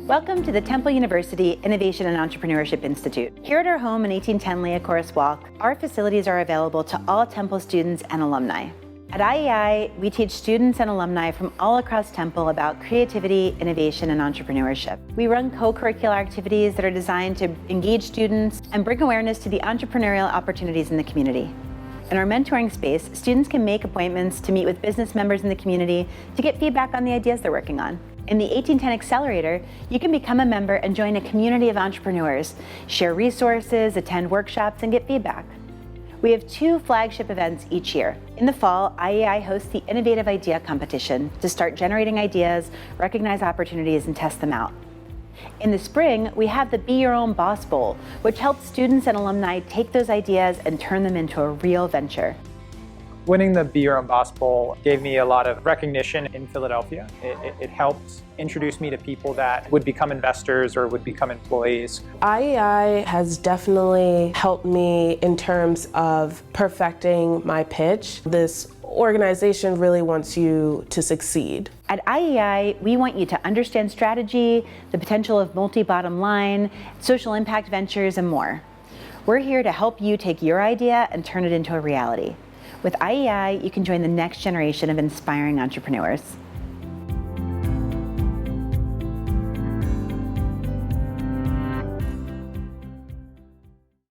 Welcome to the Temple University Innovation and Entrepreneurship Institute. Here at our home in 1810 Leocoris Walk, our facilities are available to all Temple students and alumni. At IEI, we teach students and alumni from all across Temple about creativity, innovation, and entrepreneurship. We run co-curricular activities that are designed to engage students and bring awareness to the entrepreneurial opportunities in the community. In our mentoring space, students can make appointments to meet with business members in the community to get feedback on the ideas they're working on. In the 1810 Accelerator, you can become a member and join a community of entrepreneurs, share resources, attend workshops, and get feedback. We have 2 flagship events each year. In the fall, IEI hosts the Innovative Idea Competition to start generating ideas, recognize opportunities, and test them out. In the spring, we have the Be Your Own Boss Bowl, which helps students and alumni take those ideas and turn them into a real venture. Winning the Be Your Own Boss Bowl gave me a lot of recognition in Philadelphia. It helped introduce me to people that would become investors or would become employees. IEI has definitely helped me in terms of perfecting my pitch. This organization really wants you to succeed. At IEI, we want you to understand strategy, the potential of multi-bottom line, social impact ventures, and more. We're here to help you take your idea and turn it into a reality. With IEI, you can join the next generation of inspiring entrepreneurs.